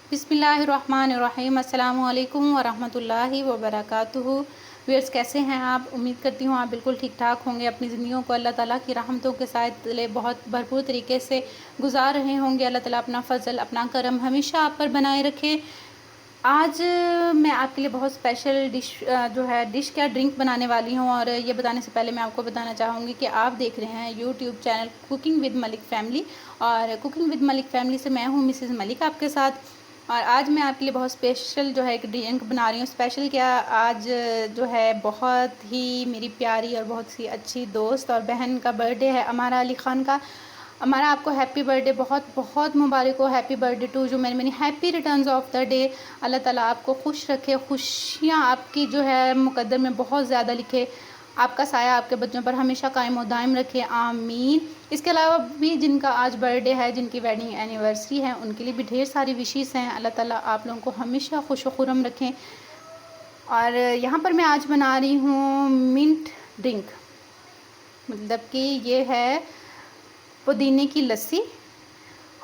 बिस्मिल्लाहिर्रहमानिर्रहीम। अस्सलामु अलैकुम वरहमतुल्लाहि वबरकातुहू। व्यूअर्स, कैसे हैं आप? उम्मीद करती हूँ आप बिल्कुल ठीक ठाक होंगे। अपनी ज़िंदगियों को अल्लाह ताला की रहमतों के साथ बहुत भरपूर तरीके से गुजार रहे होंगे। अल्लाह ताला अपना फ़ज़ल, अपना करम हमेशा आप पर बनाए रखे। आज मैं आपके लिए बहुत स्पेशल डिश क्या ड्रिंक बनाने वाली हूँ। और ये बताने से पहले मैं आपको बताना चाहूँगी कि आप देख रहे हैं YouTube channel cooking with Malik family. और कुकिंग विद मलिक फ़ैमिली से मैं हूँ मिसेज़ मलिक आपके साथ। और आज मैं आपके लिए बहुत स्पेशल एक ड्रिंक बना रही हूँ। स्पेशल क्या, आज बहुत ही मेरी प्यारी और बहुत सी अच्छी दोस्त और बहन का बर्थडे है, अमारा अली ख़ान का। अमारा, आपको हैप्पी बर्थडे, बहुत बहुत मुबारक हो। Happy birthday to you, many happy returns of the day. Allah Taala आपको खुश रखे, खुशियाँ आपकी मुकद्दर में बहुत ज़्यादा लिखे, आपका साया आपके बच्चों पर हमेशा कायम और दायम रखे, आमीन। इसके अलावा भी जिनका आज बर्थडे है, जिनकी वेडिंग एनिवर्सरी है, उनके लिए भी ढेर सारी विशेस हैं। अल्लाह ताला आप लोगों को हमेशा खुश व खुर्रम रखें। और यहाँ पर मैं आज बना रही हूँ मिंट ड्रिंक, मतलब कि ये है पुदीने की लस्सी।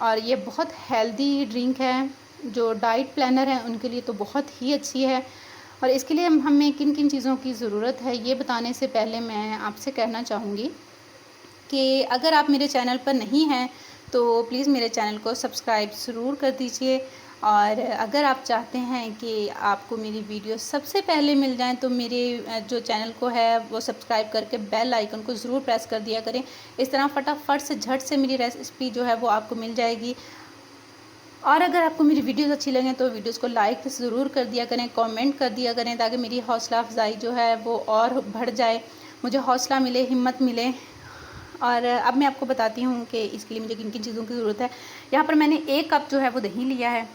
और ये बहुत हेल्दी ड्रिंक है, जो डाइट प्लानर हैं उनके लिए तो बहुत ही अच्छी है। और इसके लिए हमें किन किन चीज़ों की ज़रूरत है, ये बताने से पहले मैं आपसे कहना चाहूँगी कि अगर आप मेरे चैनल पर नहीं हैं तो प्लीज़ मेरे चैनल को सब्सक्राइब ज़रूर कर दीजिए। और अगर आप चाहते हैं कि आपको मेरी वीडियो सबसे पहले मिल जाएं तो मेरे जो चैनल को है वो सब्सक्राइब करके बेल आइकन को ज़रूर प्रेस कर दिया करें। इस तरह फटाफट से झट से मेरी रेसिपी वो आपको मिल जाएगी। और अगर आपको मेरी वीडियोस अच्छी लगें तो वीडियोस को लाइक ज़रूर कर दिया करें, कमेंट कर दिया करें, ताकि मेरी हौसला अफजाई वो और बढ़ जाए, मुझे हौसला मिले, हिम्मत मिले। और अब मैं आपको बताती हूँ कि इसके लिए मुझे किन किन चीज़ों की ज़रूरत है। यहाँ पर मैंने 1 कप वो दही लिया है।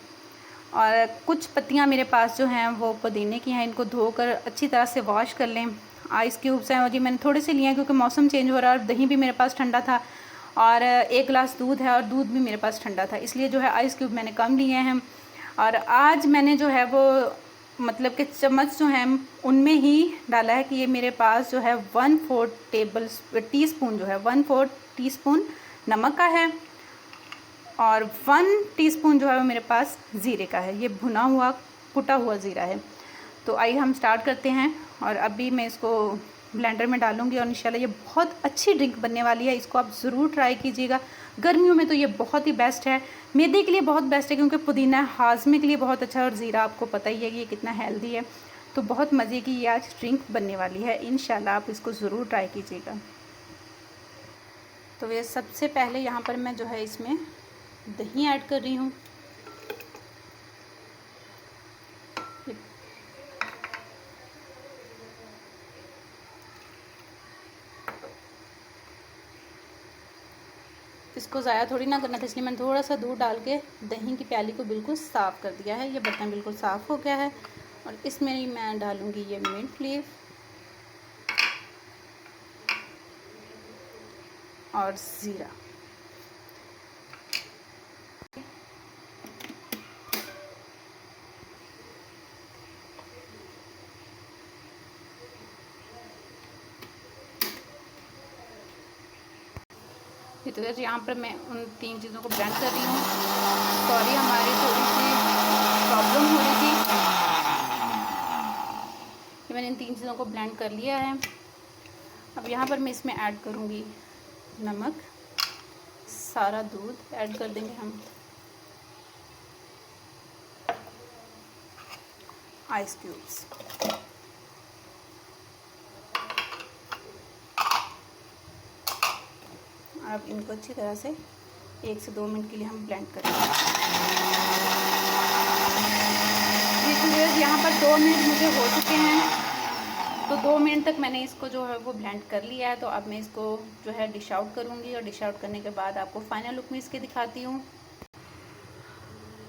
और कुछ पत्तियाँ मेरे पास हैं वो पुदीने की हैं, इनको धोकर अच्छी तरह से वॉश कर लें। आइस क्यूब्स हैं जी, मैंने थोड़े से लिए हैं क्योंकि मौसम चेंज हो रहा है और दही भी मेरे पास ठंडा था। और 1 गिलास दूध है और दूध भी मेरे पास ठंडा था, इसलिए आइस क्यूब मैंने कम लिए हैं। और आज मैंने वो मतलब कि चम्मच हैं उनमें ही डाला है कि ये मेरे पास 1/4 टीस्पून 1/4 टीस्पून नमक का है। और 1 टीस्पून वो मेरे पास ज़ीरे का है, ये भुना हुआ कुटा हुआ ज़ीरा है। तो आइए हम स्टार्ट करते हैं। और अभी मैं इसको ब्लेंडर में डालूंगी और इंशाल्लाह ये बहुत अच्छी ड्रिंक बनने वाली है। इसको आप ज़रूर ट्राई कीजिएगा। गर्मियों में तो ये बहुत ही बेस्ट है, मैदे के लिए बहुत बेस्ट है क्योंकि पुदीना हाजमे के लिए बहुत अच्छा है और ज़ीरा आपको पता ही है कि ये कितना हेल्दी है। तो बहुत मज़े की ये आज ड्रिंक बनने वाली है, इंशाल्लाह आप इसको ज़रूर ट्राई कीजिएगा। तो ये सबसे पहले यहाँ पर मैं इसमें दही ऐड कर रही हूँ। इसको ज़ाया थोड़ी ना करना था, इसलिए मैंने थोड़ा सा दूध डाल के दही की प्याली को बिल्कुल साफ़ कर दिया है। ये बर्तन बिल्कुल साफ़ हो गया है। और इसमें ही मैं डालूँगी ये मिंट लीफ और ज़ीरा। तो यहाँ पर मैं उन 3 चीज़ों को ब्लेंड कर रही हूँ। सॉरी, हमारी थोड़ी सी प्रॉब्लम हो रही थी। मैंने इन 3 चीज़ों को ब्लेंड कर लिया है। अब यहाँ पर मैं इसमें ऐड करूँगी नमक, सारा दूध ऐड कर देंगे हम, आइस क्यूब्स, अब इनको अच्छी तरह से 1 से 2 मिनट के लिए हम ब्लेंड करेंगे। यहाँ पर 2 मिनट मुझे हो चुके हैं। तो 2 मिनट तक मैंने इसको वो ब्लेंड कर लिया है। तो अब मैं इसको डिश आउट करूँगी और डिश आउट करने के बाद आपको फाइनल लुक में इसके दिखाती हूँ।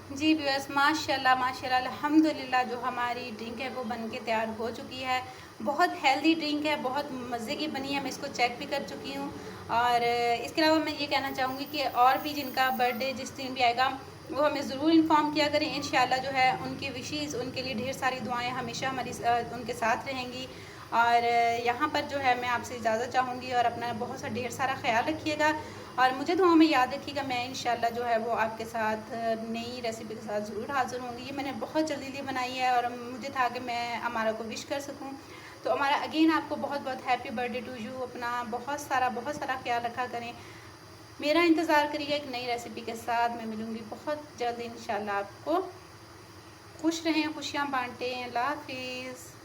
जी व्यूअर्स, माशाल्लाह माशाल्लाह अल्हम्दुलिल्लाह, जो हमारी ड्रिंक है वो बन के तैयार हो चुकी है। बहुत हेल्दी ड्रिंक है, बहुत मज़े की बनी है। मैं इसको चेक भी कर चुकी हूँ। और इसके अलावा मैं ये कहना चाहूँगी कि और भी जिनका बर्थडे जिस दिन भी आएगा वो हमें ज़रूर इन्फॉर्म किया करें। इंशाल्लाह उनकी विशेज़, उनके लिए ढेर सारी दुआएं हमेशा हमारी उनके साथ रहेंगी। और यहाँ पर मैं आपसे इजाज़त चाहूँगी और अपना बहुत सा ढेर सारा ख्याल रखिएगा। और मुझे दुआ में याद रखिएगा। मैं इंशाल्लाह जो है वो आपके साथ नई रेसिपी के साथ ज़रूर हाज़िर होंगी। ये मैंने बहुत जल्दी बनाई है और मुझे था कि मैं अमारा को विश कर सकूँ। तो अमारा अगेन आपको बहुत बहुत हैप्पी बर्थडे टू यू। अपना बहुत सारा ख्याल रखा करें। मेरा इंतज़ार करिएगा एक नई रेसिपी के साथ। मैं मिलूँगी बहुत जल्द इंशाल्लाह आपको। खुश रहें, खुशियाँ बाँटें। अल्लाह हाफ़िज़।